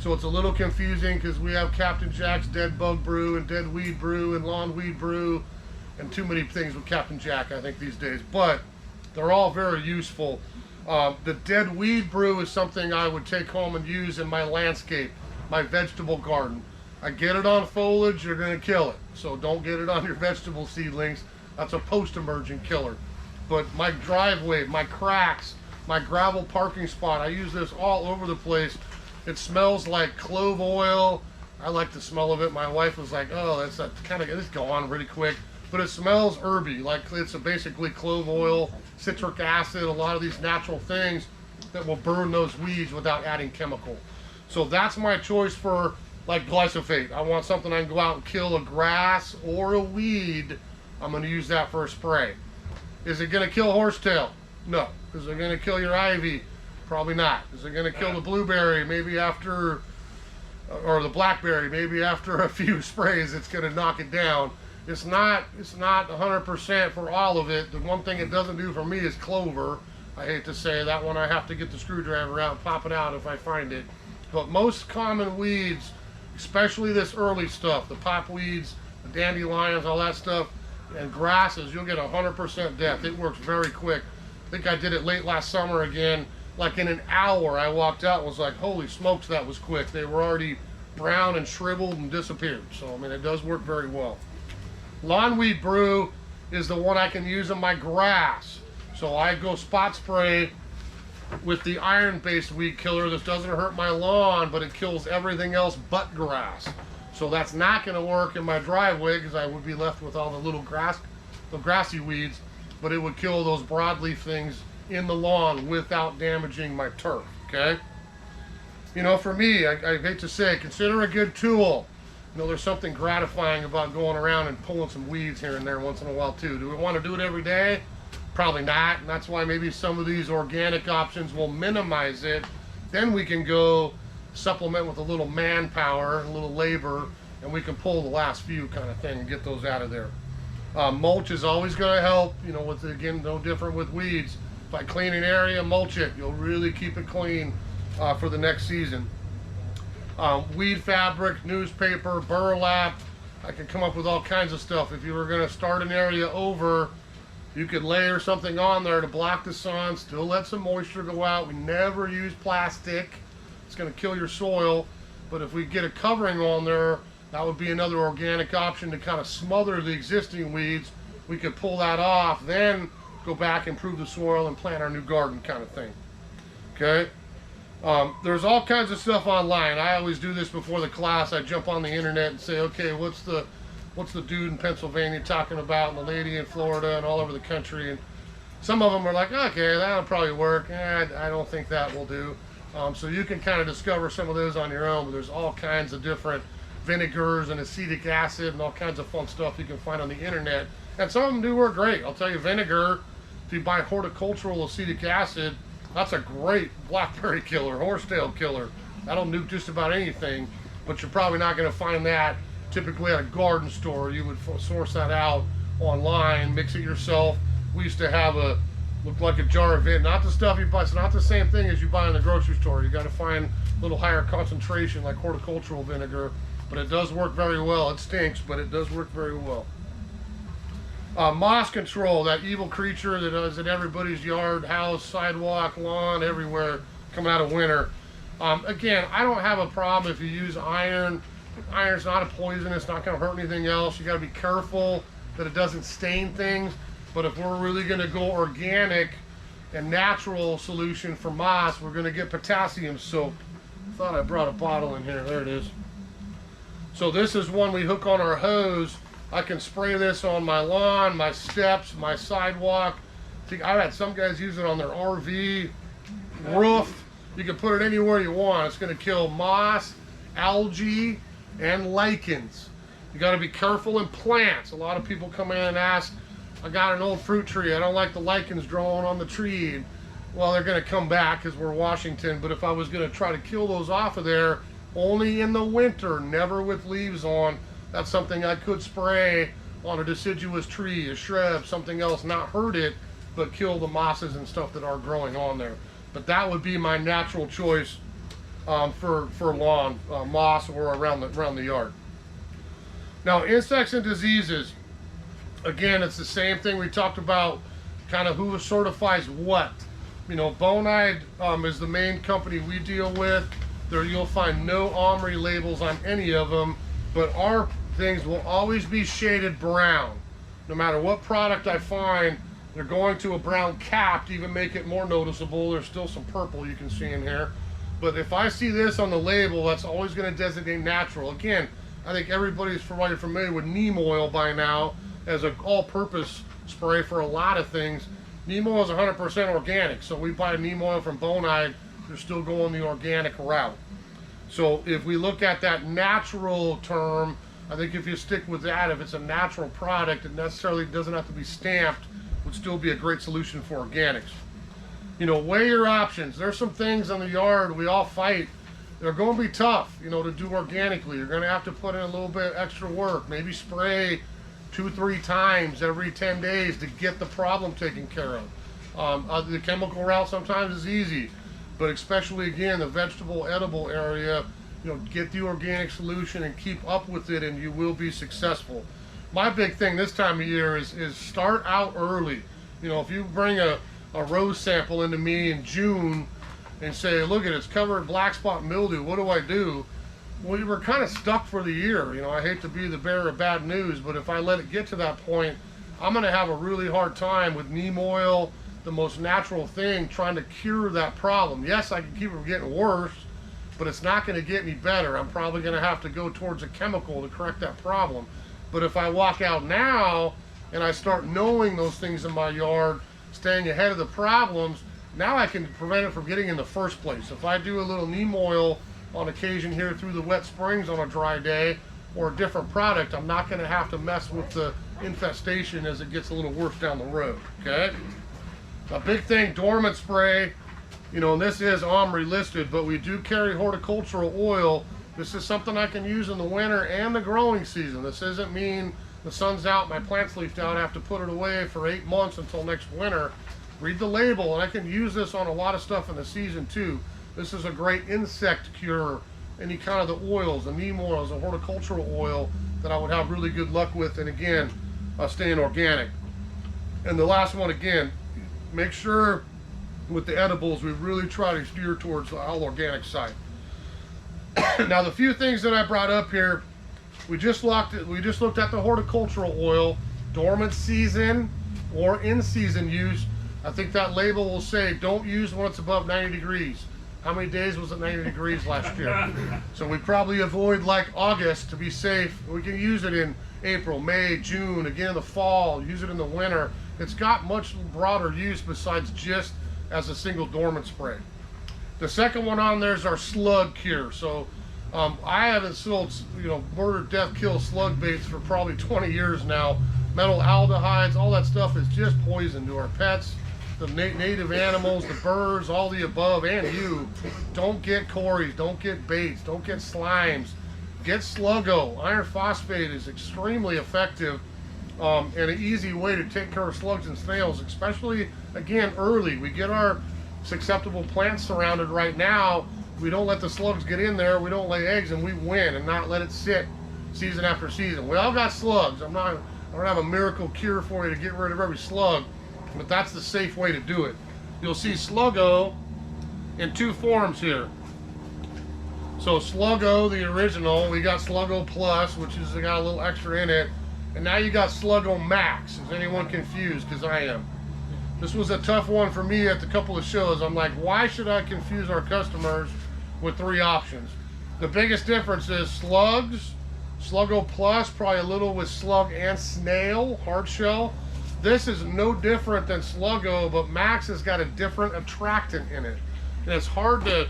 [SPEAKER 1] So it's a little confusing because we have Captain Jack's Dead Bug Brew and Dead Weed Brew and Lawn Weed Brew and too many things with Captain Jack, I think, these days. But they're all very useful. The Dead Weed Brew is something I would take home and use in my landscape, my vegetable garden. I get it on foliage, you're going to kill it. So don't get it on your vegetable seedlings. That's a post-emergent killer. But my driveway, my cracks, my gravel parking spot, I use this all over the place. It smells like clove oil. I like the smell of it. My wife was like, oh, that's kind of, it's going really quick. But it smells herby, like it's basically clove oil, citric acid, a lot of these natural things that will burn those weeds without adding chemical. So that's my choice for like glyphosate. I want something I can go out and kill a grass or a weed. I'm going to use that for a spray. Is it going to kill horsetail? No. Is it going to kill your ivy? Probably not. Is it going to kill the blueberry? Maybe after, or the blackberry, maybe after a few sprays it's going to knock it down. It's not 100% for all of it. The one thing it doesn't do for me is clover. I hate to say that one. I have to get the screwdriver out and pop it out if I find it. But most common weeds, especially this early stuff, the pop weeds, the dandelions, all that stuff, and grasses, you'll get 100% death. It works very quick. I think I did it late last summer again. Like in an hour, I walked out and was like, holy smokes, that was quick. They were already brown and shriveled and disappeared. So, I mean, it does work very well. Lawn Weed Brew is the one I can use on my grass. So I go spot spray with the iron-based weed killer. This doesn't hurt my lawn, but it kills everything else but grass. So that's not going to work in my driveway because I would be left with all the little grassy weeds, but it would kill those broadleaf things in the lawn without damaging my turf, okay? You know, for me, I hate to say, consider a good tool. You know, there's something gratifying about going around and pulling some weeds here and there once in a while too. Do we want to do it every day? Probably not, and that's why maybe some of these organic options will minimize it. Then we can go supplement with a little manpower, a little labor, and we can pull the last few kind of thing and get those out of there. Mulch is always going to help, you know, with, again, no different with weeds. If I clean an area, mulch it. You'll really keep it clean for the next season. Weed fabric, newspaper, burlap. I can come up with all kinds of stuff. If you were going to start an area over, you could layer something on there to block the sun, still let some moisture go out. We never use plastic. It's going to kill your soil. But if we get a covering on there, that would be another organic option to kind of smother the existing weeds. We could pull that off, then go back, improve the soil, and plant our new garden kind of thing. Okay? There's all kinds of stuff online. I always do this before the class. I jump on the internet and say, okay, what's the dude in Pennsylvania talking about, and the lady in Florida, and all over the country. And some of them are like, okay, that'll probably work. I don't think that will do. So you can kind of discover some of those on your own, but there's all kinds of different vinegars and acetic acid and all kinds of fun stuff you can find on the internet And some of them do work great. I'll tell you, vinegar, if you buy horticultural acetic acid, that's a great blackberry killer, horsetail killer. That'll nuke just about anything, but you're probably not going to find that typically at a garden store. You would source that out online, mix it yourself. We used to have a, looked like a jar of it, not the stuff you buy. It's not the same thing as you buy in the grocery store. You got to find a little higher concentration like horticultural vinegar, but it does work very well. It stinks, but it does work very well. Moss control, that evil creature that is in everybody's yard, house, sidewalk, lawn, everywhere coming out of winter. Again, I don't have a problem if you use iron. Iron's not a poison, it's not going to hurt anything else. You got to be careful that it doesn't stain things. But if we're really going to go organic and natural solution for moss, we're going to get potassium soap. Thought I brought a bottle in here. There it is. So this is one we hook on our hose. I can spray this on my lawn, my steps, my sidewalk. See, I've had some guys use it on their RV roof. You can put it anywhere you want. It's going to kill moss, algae, and lichens. You got to be careful in plants. A lot of people come in and ask, I got an old fruit tree, I don't like the lichens growing on the tree. Well, they're going to come back because we're Washington, but if I was going to try to kill those off of there, only in the winter, never with leaves on, that's something I could spray on a deciduous tree, a shrub, something else, not hurt it, but kill the mosses and stuff that are growing on there. But that would be my natural choice for lawn, moss, or around the yard. Now, insects and diseases. Again, it's the same thing we talked about, kind of who certifies what. You know, Bonide is the main company we deal with. There you'll find no OMRI labels on any of them, but our things will always be shaded brown. No matter what product I find, they're going to a brown cap to even make it more noticeable. There's still some purple you can see in here. But if I see this on the label, that's always going to designate natural. Again, I think everybody's probably familiar with neem oil by now as an all-purpose spray for a lot of things. Neem oil is 100% organic, so we buy neem oil from Bonide. They're still going the organic route. So if we look at that natural term, I think if you stick with that, if it's a natural product, it necessarily doesn't have to be stamped, would still be a great solution for organics. You know, weigh your options. There's some things in the yard we all fight. They're going to be tough, you know, to do organically. You're going to have to put in a little bit extra work, maybe spray 2-3 times every 10 days to get the problem taken care of. The chemical route sometimes is easy, but especially again the vegetable edible area, you know, get the organic solution and keep up with it and you will be successful. My big thing this time of year is start out early. You know, if you bring a rose sample into me in June and say, look at it, it's covered in black spot mildew, what do I do? Well, you were kind of stuck for the year. You know, I hate to be the bearer of bad news, but if I let it get to that point, I'm going to have a really hard time with neem oil, the most natural thing, trying to cure that problem. Yes, I can keep it from getting worse, but it's not going to get any better. I'm probably going to have to go towards a chemical to correct that problem. But if I walk out now and I start knowing those things in my yard, staying ahead of the problems, now I can prevent it from getting in the first place. If I do a little neem oil on occasion here through the wet springs on a dry day, or a different product, I'm not going to have to mess with the infestation as it gets a little worse down the road. Okay? A big thing, dormant spray. You know, and this is OMRI listed, but we do carry horticultural oil. This is something I can use in the winter and the growing season. This doesn't mean the sun's out, my plant's leafed out, I have to put it away for 8 months until next winter. Read the label, and I can use this on a lot of stuff in the season too. This is a great insect cure. Any kind of the oils, the neem oils, the horticultural oil that I would have really good luck with, and again, staying organic. And the last one, again, make sure with the edibles we really try to steer towards the all organic side. Now the few things that I brought up here, we just looked at the horticultural oil, dormant season or in season use. I think that label will say don't use when it's above 90 degrees. How many days was it 90 degrees last year? So we probably avoid like August to be safe. We can use it in April, May, June, again in the fall, use it in the winter. It's got much broader use besides just as a single dormant spray. The second one on there is our slug cure. So I haven't sold, you know, murder, death, kill slug baits for probably 20 years now. metal aldehydes, all that stuff is just poison to our pets, the native animals, the birds, all the above, and you. Don't get cories, don't get baits, don't get slimes. Get Sluggo. Iron phosphate is extremely effective and an easy way to take care of slugs and snails, especially, again, early. We get our susceptible plants surrounded right now. We don't let the slugs get in there. We don't lay eggs, and we win and not let it sit season after season. We all got slugs. I don't have a miracle cure for you to get rid of every slug, but that's the safe way to do it. You'll see Sluggo in two forms here. So Sluggo, the original, we got Sluggo Plus, which is got a little extra in it, and now you got Sluggo Max. Is anyone confused? Because I am. This was a tough one for me at the couple of shows. I'm like, why should I confuse our customers with three options? The biggest difference is slugs, Sluggo Plus, probably a little with slug and snail, hard shell. This is no different than Sluggo, but Max has got a different attractant in it. And it's hard to,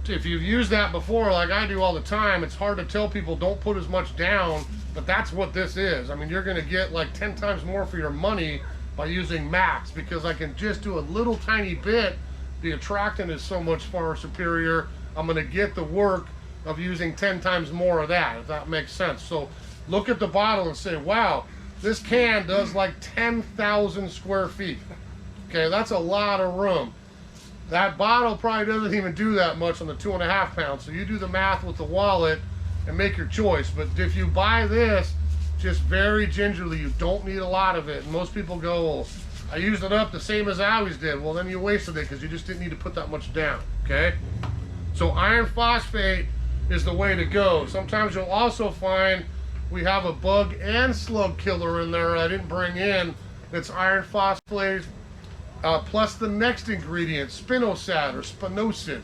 [SPEAKER 1] if you've used that before, like I do all the time, it's hard to tell people don't put as much down, but that's what this is. I mean, you're gonna get like 10 times more for your money by using Max, because I can just do a little tiny bit. The attractant is so much far superior. I'm gonna get the work of using 10 times more of that, if that makes sense. So look at the bottle and say, wow, this can does like 10,000 square feet. Okay, that's a lot of room. That bottle probably doesn't even do that much on the 2.5 pounds. So you do the math with the wallet and make your choice. But if you buy this, just very gingerly, you don't need a lot of it. And most people go, well, I used it up the same as I always did. Well, then you wasted it because you just didn't need to put that much down, okay? So iron phosphate is the way to go. Sometimes you'll also find we have a bug and slug killer in there I didn't bring in. That's iron phosphate plus the next ingredient, spinosad or spinosad.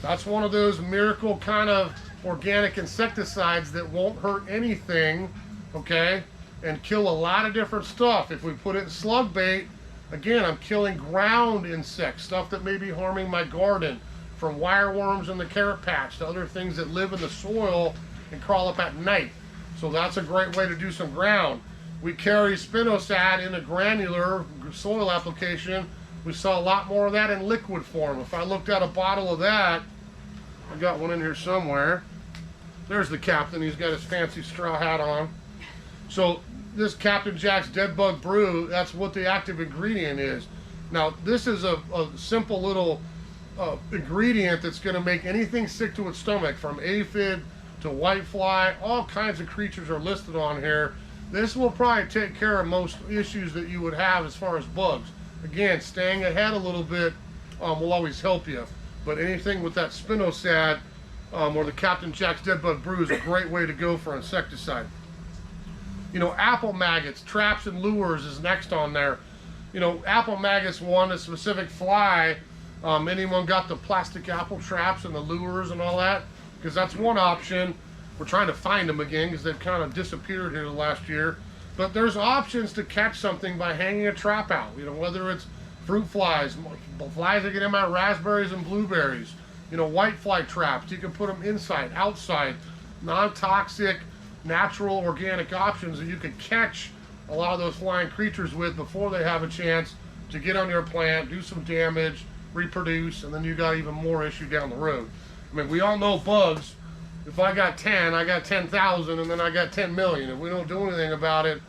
[SPEAKER 1] That's one of those miracle kind of organic insecticides that won't hurt anything, okay, and kill a lot of different stuff. If we put it in slug bait, again, I'm killing ground insects, stuff that may be harming my garden, from wireworms in the carrot patch to other things that live in the soil and crawl up at night. So that's a great way to do some ground. We carry spinosad in a granular soil application. We saw a lot more of that in liquid form. If I looked at a bottle of that, I got one in here somewhere. There's the captain. He's got his fancy straw hat on. So this Captain Jack's Dead Bug Brew, that's what the active ingredient is. Now this is a simple little ingredient that's going to make anything sick to its stomach, from aphid to whitefly. All kinds of creatures are listed on here. This will probably take care of most issues that you would have as far as bugs. Again, staying ahead a little bit will always help you. But anything with that spinosad or the Captain Jack's Dead Bug Brew is a great way to go for insecticide. You know, apple maggots, traps and lures is next on there. You know, apple maggots want a specific fly. Anyone got the plastic apple traps and the lures and all that? Because that's one option. We're trying to find them again because they've kind of disappeared here the last year. But there's options to catch something by hanging a trap out. You know, whether it's fruit flies, flies that get in my raspberries and blueberries. You know, whitefly traps. You can put them inside, outside, non-toxic, natural, organic options that you can catch a lot of those flying creatures with before they have a chance to get on your plant, do some damage, reproduce, and then you got even more issue down the road. I mean, we all know bugs. If I got 10, I got 10,000, and then I got 10 million. If we don't do anything about it,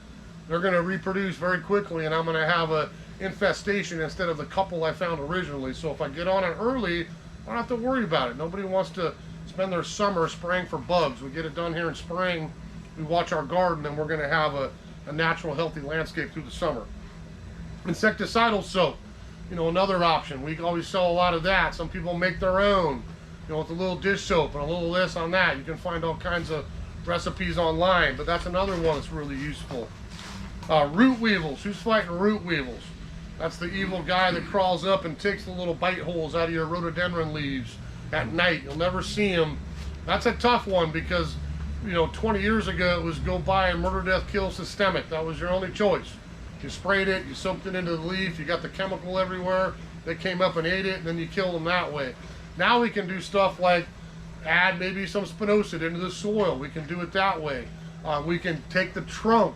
[SPEAKER 1] they're going to reproduce very quickly, and I'm going to have a infestation instead of the couple I found originally. So if I get on it early, I don't have to worry about it. Nobody wants to spend their summer spraying for bugs. We get it done here in spring. We watch our garden, and we're going to have a natural, healthy landscape through the summer. Insecticidal soap, you know, another option. We always sell a lot of that. Some people make their own, you know, with a little dish soap and a little this on that. You can find all kinds of recipes online, but that's another one that's really useful. Root weevils. Who's fighting root weevils? That's the evil guy that crawls up and takes the little bite holes out of your rhododendron leaves at night. You'll never see him. That's a tough one because, you know, 20 years ago it was go buy a murder, death, kill systemic. That was your only choice. You sprayed it, you soaked it into the leaf, you got the chemical everywhere. They came up and ate it, and then you killed them that way. Now we can do stuff like add maybe some spinosad into the soil. We can do it that way. We can take the trunk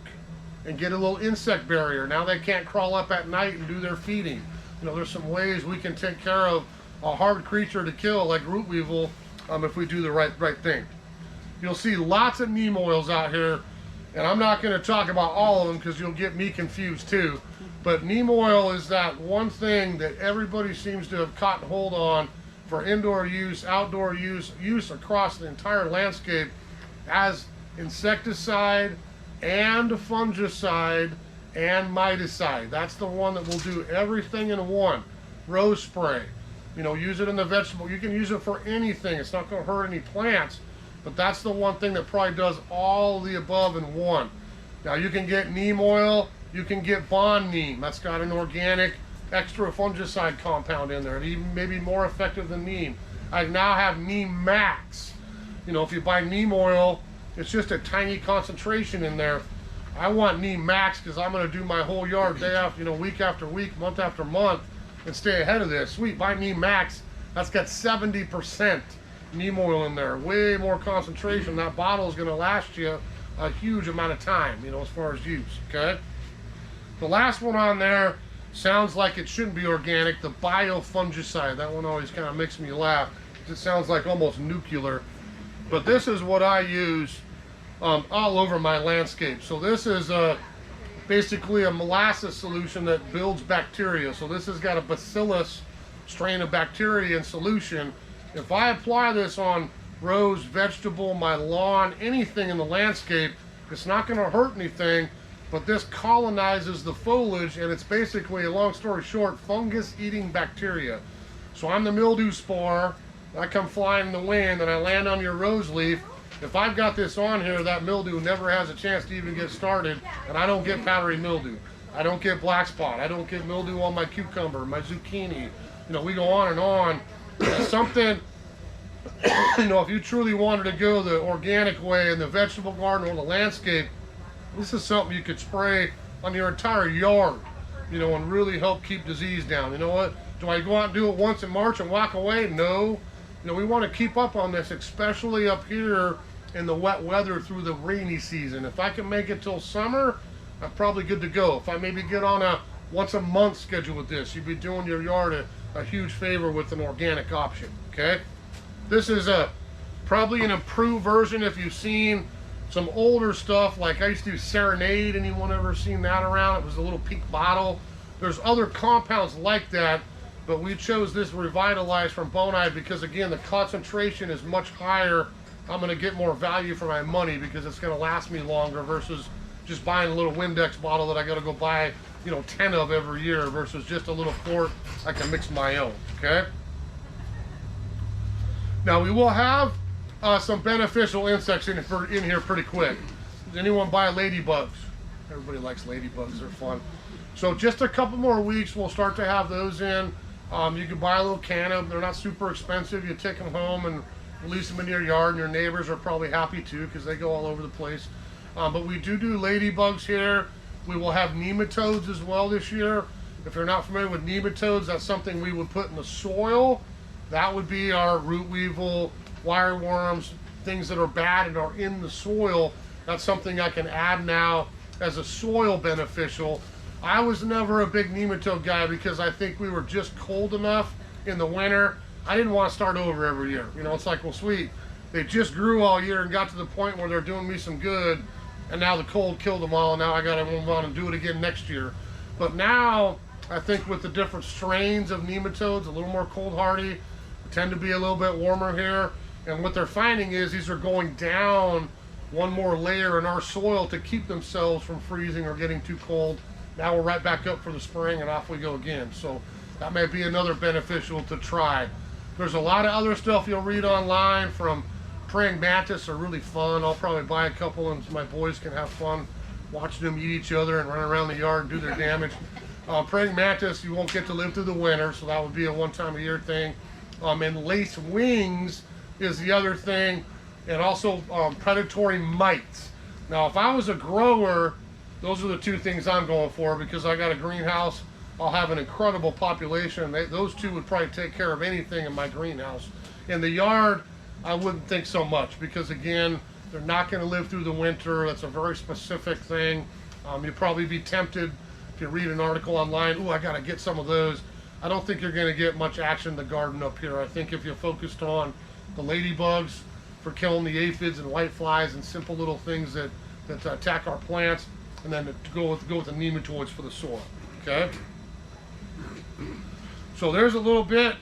[SPEAKER 1] and get a little insect barrier. Now they can't crawl up at night and do their feeding. You know, there's some ways we can take care of a hard creature to kill like root weevil if we do the right thing. You'll see lots of neem oils out here, and I'm not going to talk about all of them because you'll get me confused too. But neem oil is that one thing that everybody seems to have caught hold on for indoor use, outdoor use across the entire landscape as insecticide and fungicide and miticide. That's the one that will do everything in one. Rose spray. You know, use it in the vegetable. You can use it for anything. It's not going to hurt any plants. But that's the one thing that probably does all the above in one. Now you can get neem oil. You can get Bond Neem. That's got an organic extra fungicide compound in there. It even may be more effective than neem. I now have Neem Max. You know, if you buy neem oil, it's just a tiny concentration in there. I want Neem Max because I'm going to do my whole yard day after, you know, week after week, month after month, and stay ahead of this. Sweet, buy Neem Max. That's got 70% neem oil in there. Way more concentration. That bottle is going to last you a huge amount of time, you know, as far as use, okay? The last one on there sounds like it shouldn't be organic, the biofungicide. That one always kind of makes me laugh. It sounds like almost nuclear. But this is what I use all over my landscape. So this is basically a molasses solution that builds bacteria. So this has got a bacillus strain of bacteria in solution. If I apply this on rose, vegetable, my lawn, anything in the landscape, it's not going to hurt anything. But this colonizes the foliage, and it's basically, a long story short, fungus-eating bacteria. So I'm the mildew spore. I come flying in the wind, and I land on your rose leaf. If I've got this on here, that mildew never has a chance to even get started, and I don't get powdery mildew. I don't get black spot. I don't get mildew on my cucumber, my zucchini. You know, we go on and on. It's something, you know, if you truly wanted to go the organic way in the vegetable garden or the landscape, this is something you could spray on your entire yard, you know, and really help keep disease down. You know what? Do I go out and do it once in March and walk away? No. You know, we want to keep up on this, especially up here in the wet weather through the rainy season. If I can make it till summer, I'm probably good to go. If I maybe get on a once a month schedule with this, you'd be doing your yard a huge favor with an organic option, okay? This is probably an improved version if you've seen some older stuff, like I used to do Serenade. Anyone ever seen that around? It was a little pink bottle. There's other compounds like that, but we chose this Revitalize from Bonide because, again, the concentration is much higher. I'm going to get more value for my money because it's going to last me longer versus just buying a little Windex bottle that I got to go buy, you know, 10 of every year versus just a little quart I can mix my own, okay? Now, we will have some beneficial insects in here pretty quick. Does anyone buy ladybugs? Everybody likes ladybugs, they're fun. So just a couple more weeks, we'll start to have those in. You can buy a little can of them. They're not super expensive. You take them home and release them in your yard, and your neighbors are probably happy too because they go all over the place. But we do ladybugs here. We will have nematodes as well this year. If you're not familiar with nematodes, that's something we would put in the soil. That would be our root weevil, wireworms, things that are bad and are in the soil. That's something I can add now as a soil beneficial. I was never a big nematode guy because I think we were just cold enough in the winter. I didn't want to start over every year. You know, it's like, well, sweet, they just grew all year and got to the point where they're doing me some good, and now the cold killed them all, and now I got to move on and do it again next year. But now, I think with the different strains of nematodes, a little more cold hardy, tend to be a little bit warmer here. And what they're finding is these are going down one more layer in our soil to keep themselves from freezing or getting too cold. Now we're right back up for the spring and off we go again. So that may be another beneficial to try. There's a lot of other stuff you'll read online from praying mantis are really fun. I'll probably buy a couple and my boys can have fun watching them eat each other and run around the yard and do their damage. Praying mantis, you won't get to live through the winter, so that would be a one-time-a-year thing. And lace wings is the other thing, and also predatory mites. Now, if I was a grower, those are the two things I'm going for because I got a greenhouse. I'll have an incredible population. Those two would probably take care of anything in my greenhouse. In the yard, I wouldn't think so much because, again, they're not going to live through the winter. That's a very specific thing. You'll probably be tempted if you read an article online, oh, I got to get some of those. I don't think you're going to get much action in the garden up here. I think if you're focused on the ladybugs for killing the aphids and whiteflies and simple little things that attack our plants, and then to go with the nematodes for the soil. Okay. So there's a little bit